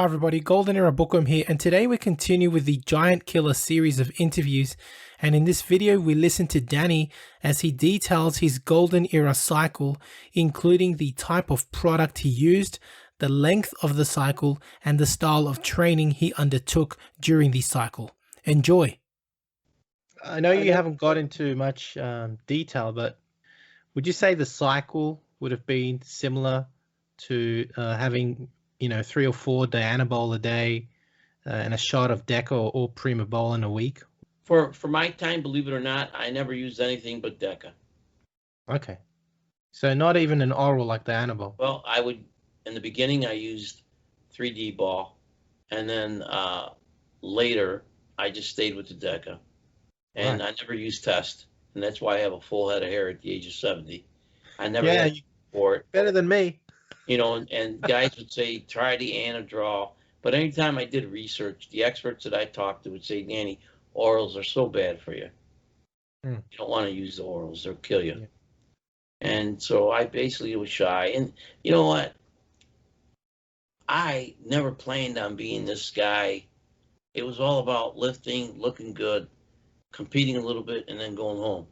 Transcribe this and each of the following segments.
Hi everybody, Golden Era Bookworm here, and today we continue with the Giant Killer series of interviews. And in this video, we listen to Danny as he details his Golden Era cycle, including the type of product he used, the length of the cycle, and the style of training he undertook during the cycle. Enjoy. I know you haven't got into much detail, but would you say the cycle would have been similar to having 3 or 4 Dianabol a day and a shot of Deca or Primabol in a week? For my time, believe it or not, I never used anything but Deca. Okay. So not even an oral like Dianabol? Well, in the beginning, I used 3D ball. And then later, I just stayed with the Deca. And I never used test. And that's why I have a full head of hair at the age of 70. I never had for it. Better than me. And guys would say, try the Anadrol. But anytime I did research, the experts that I talked to would say, Danny, orals are so bad for you. You don't want to use the orals. They'll kill you. Yeah. And so I basically was shy. And you know what? I never planned on being this guy. It was all about lifting, looking good, competing a little bit, and then going home.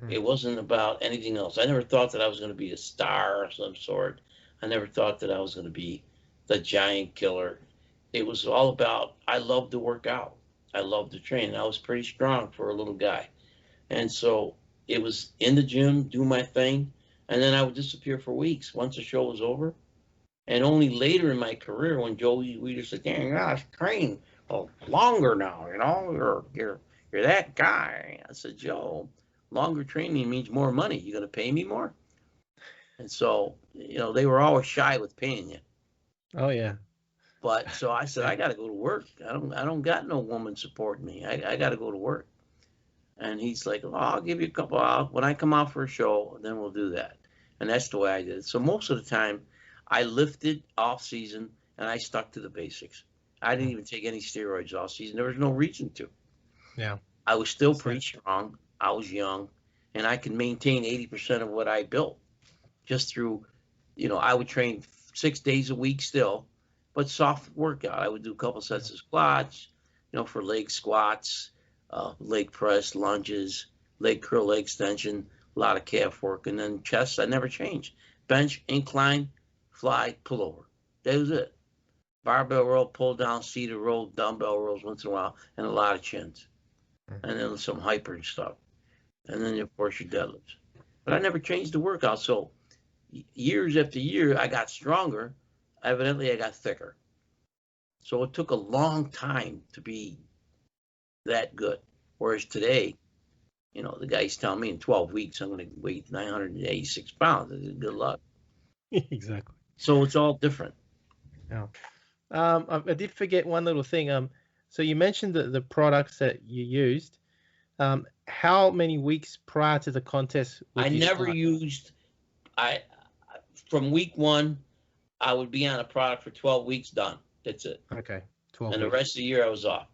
It wasn't about anything else. I never thought that I was going to be a star of some sort. I never thought that I was going to be the giant killer. It was all about, I loved to work out. I loved to train. I was pretty strong for a little guy. And so it was in the gym, do my thing, and then I would disappear for weeks once the show was over. And only later in my career when Joey Weider said, "Danny, you gotta train longer now, you're that guy." I said, "Joe, longer training means more money. You gonna pay me more?" And so, they were always shy with paying you. Oh yeah. But so I said, I got to go to work. I don't got no woman supporting me. I got to go to work. And he's like, "Oh, I'll give you a couple hours. When I come out for a show, then we'll do that." And that's the way I did it. So most of the time, I lifted off season and I stuck to the basics. I didn't even take any steroids off season. There was no reason to. Yeah. I was still pretty strong. I was young, and I could maintain 80% of what I built just through, I would train 6 days a week still, but soft workout. I would do a couple sets of squats, for leg squats, leg press, lunges, leg curl, leg extension, a lot of calf work, and then chest. I never changed. Bench, incline, fly, pull over. That was it. Barbell row, pull down, seated row, dumbbell rows once in a while, and a lot of chins. And then some hyper and stuff. And then, of course, your deadlifts. But I never changed the workout. So years after year, I got stronger. Evidently, I got thicker. So it took a long time to be that good. Whereas today, the guy's telling me in 12 weeks, I'm going to weigh 986 pounds. Good luck. Exactly. So it's all different. Yeah. I did forget one little thing. So you mentioned the products that you used. How many weeks prior to the contest? I never used. From week 1, I would be on a product for 12 weeks. Done. That's it. Okay. 12. And the rest of the year I was off.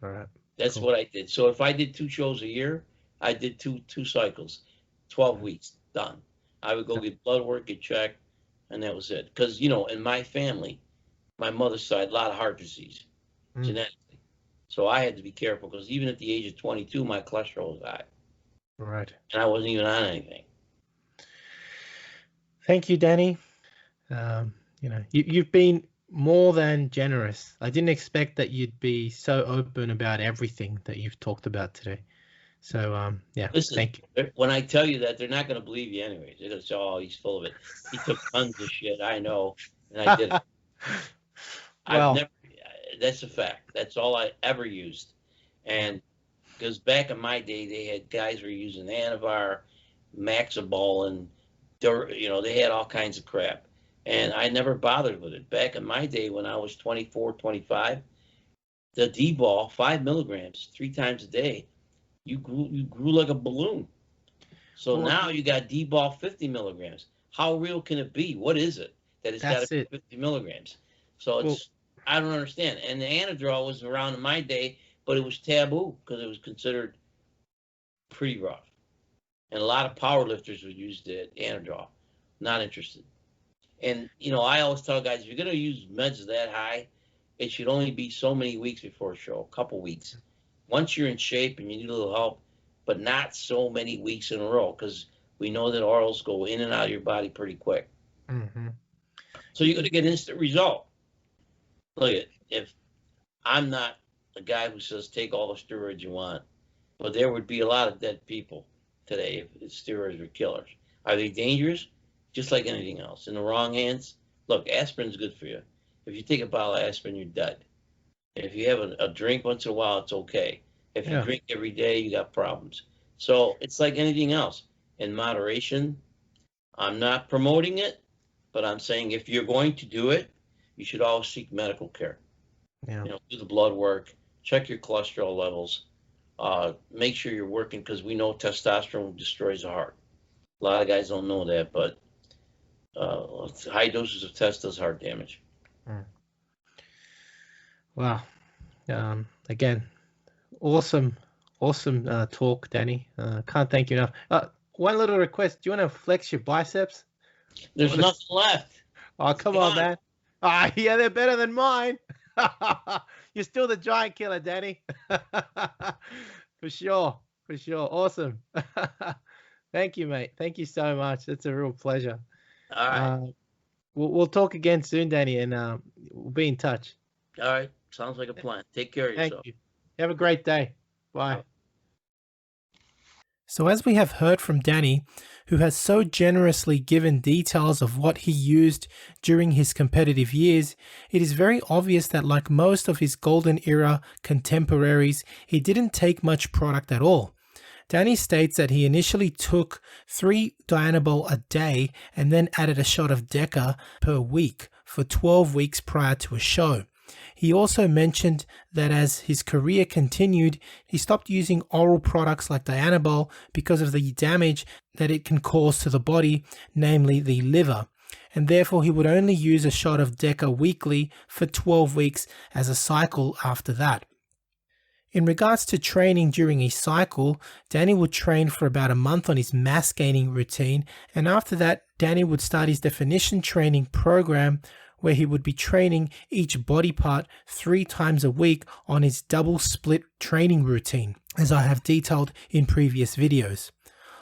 All right. That's what I did. So if I did 2 shows a year, I did two cycles, 12 weeks. Done. I would go get blood work, get checked, and that was it. Because in my family, my mother's side, a lot of heart disease, genetically. So I had to be careful because even at the age of 22, my cholesterol was high. Right. And I wasn't even on anything. Thank you, Danny. You've been more than generous. I didn't expect that you'd be so open about everything that you've talked about today. So, Listen, thank you. When I tell you that, they're not going to believe you anyways. They're going to say, "Oh, he's full of it. He took tons of shit." I know, and I did it. Well, that's a fact. That's all I ever used. And because back in my day, they had guys were using Anavar, Maxibol, and they had all kinds of crap. And I never bothered with it. Back in my day when I was 24, 25, the D-ball, 5 milligrams, 3 times a day, you grew like a balloon. So now you got D-ball 50 milligrams. How real can it be? What is it that it's got to be 50 milligrams? So I don't understand. And the Anadrol was around in my day, but it was taboo because it was considered pretty rough. And a lot of power lifters would use the Anadrol. Not interested. And, you know, I always tell guys, if you're going to use meds that high, it should only be so many weeks before a show, a couple weeks. Once you're in shape and you need a little help, but not so many weeks in a row, because we know that orals go in and out of your body pretty quick. So you're going to get instant result. Look at, if I'm not a guy who says take all the steroids you want, but there would be a lot of dead people today if steroids were killers. Are they dangerous? Just like anything else. In the wrong hands, look, aspirin's good for you. If you take a bottle of aspirin, you're dead. If you have a drink once in a while, it's okay. If you drink every day, you got problems. So it's like anything else. In moderation, I'm not promoting it, but I'm saying if you're going to do it, you should always seek medical care. You know, do the blood work, check your cholesterol levels, make sure you're working, because we know testosterone destroys the heart. A lot of guys don't know that, but high doses of test does heart damage. Wow. Again, awesome talk, Danny. Can't thank you enough. One little request. Do you want to flex your biceps? There's nothing left. Oh, come on, man. Ah, yeah, they're better than mine. You're still the giant killer, Danny. For sure. Awesome. Thank you, mate. Thank you so much. It's a real pleasure. All right. We'll talk again soon, Danny, and we'll be in touch. All right. Sounds like a plan. Take care of yourself. Thank you. Have a great day. Bye. So as we have heard from Danny, who has so generously given details of what he used during his competitive years, it is very obvious that, like most of his golden era contemporaries, he didn't take much product at all. Danny states that he initially took 3 Dianabol a day and then added a shot of Deca per week for 12 weeks prior to a show. He also mentioned that as his career continued, he stopped using oral products like Dianabol because of the damage that it can cause to the body, namely the liver, and therefore he would only use a shot of Deca weekly for 12 weeks as a cycle after that. In regards to training during a cycle, Danny would train for about a month on his mass gaining routine, and after that, Danny would start his definition training program, where he would be training each body part 3 times a week on his double split training routine, as I have detailed in previous videos.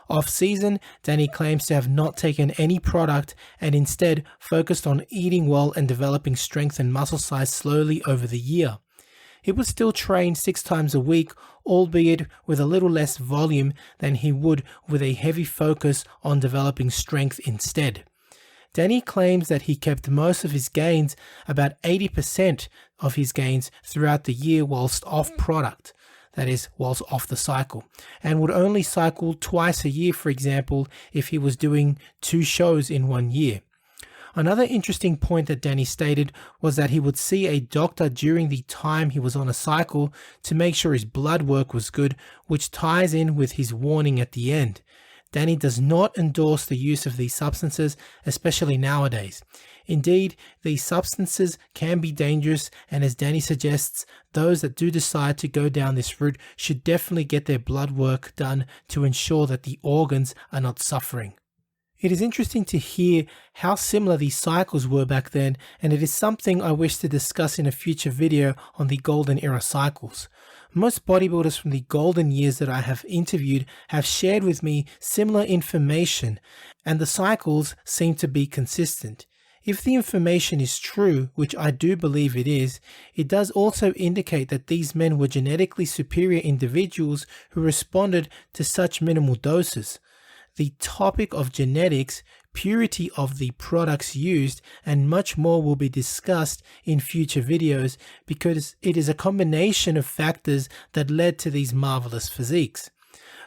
Off season, Danny claims to have not taken any product and instead focused on eating well and developing strength and muscle size slowly over the year. He would still train 6 times a week, albeit with a little less volume than he would with a heavy focus on developing strength instead. Danny claims that he kept most of his gains, about 80% of his gains, throughout the year whilst off product, that is, whilst off the cycle, and would only cycle twice a year, for example, if he was doing 2 shows in 1 year. Another interesting point that Danny stated was that he would see a doctor during the time he was on a cycle to make sure his blood work was good, which ties in with his warning at the end. Danny does not endorse the use of these substances, especially nowadays. Indeed, these substances can be dangerous, and as Danny suggests, those that do decide to go down this route should definitely get their blood work done to ensure that the organs are not suffering. It is interesting to hear how similar these cycles were back then, and it is something I wish to discuss in a future video on the golden era cycles. Most bodybuilders from the golden years that I have interviewed have shared with me similar information, and the cycles seem to be consistent. If the information is true, which I do believe it is, it does also indicate that these men were genetically superior individuals who responded to such minimal doses. The topic of genetics, purity of the products used, and much more will be discussed in future videos because it is a combination of factors that led to these marvelous physiques.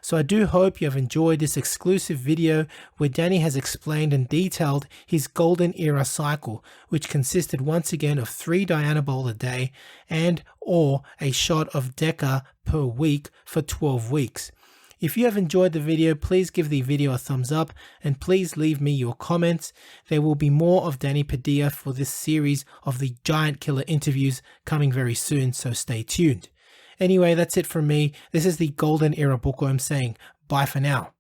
So I do hope you have enjoyed this exclusive video where Danny has explained and detailed his golden era cycle, which consisted once again of 3 Dianabol a day and or a shot of Deca per week for 12 weeks. If you have enjoyed the video, please give the video a thumbs up and please leave me your comments. There will be more of Danny Padilla for this series of the Giant Killer interviews coming very soon, so stay tuned. Anyway, that's it from me. This is the Golden Era Bookworm saying bye for now.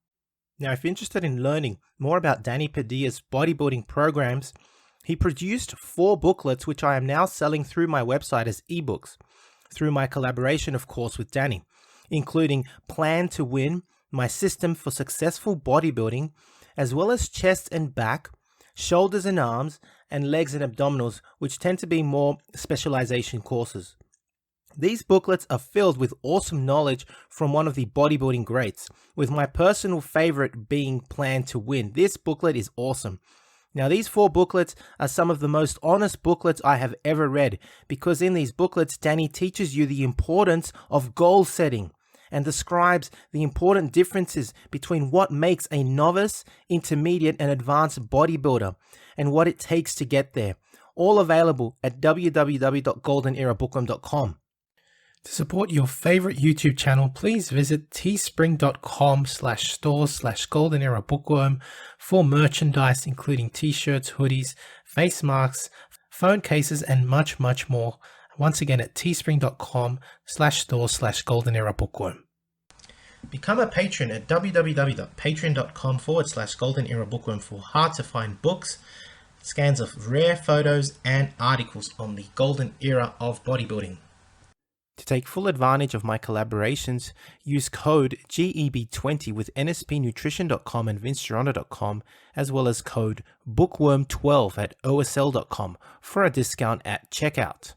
Now, if you're interested in learning more about Danny Padilla's bodybuilding programs, He produced 4 booklets which I am now selling through my website as ebooks, through my collaboration of course with Danny, including Plan to Win, my system for successful bodybuilding, as well as chest and back, shoulders and arms, and legs and abdominals, which tend to be more specialization courses. These booklets are filled with awesome knowledge from one of the bodybuilding greats, with my personal favorite being Plan to Win. This booklet is awesome. Now, these 4 booklets are some of the most honest booklets I have ever read, because in these booklets, Danny teaches you the importance of goal setting and describes the important differences between what makes a novice, intermediate, and advanced bodybuilder and what it takes to get there. All available at www.goldenerabookworm.com. To support your favorite YouTube channel, please visit teespring.com/stores/goldenerabookworm for merchandise including t-shirts, hoodies, face masks, phone cases, and much, much more. Once again at teespring.com/stores/goldenerabookworm. Become a patron at www.patreon.com/goldenerabookworm for hard to find books, scans of rare photos, and articles on the golden era of bodybuilding. To take full advantage of my collaborations, use code GEB20 with nspnutrition.com and vincegeronda.com, as well as code bookworm12 at osl.com for a discount at checkout.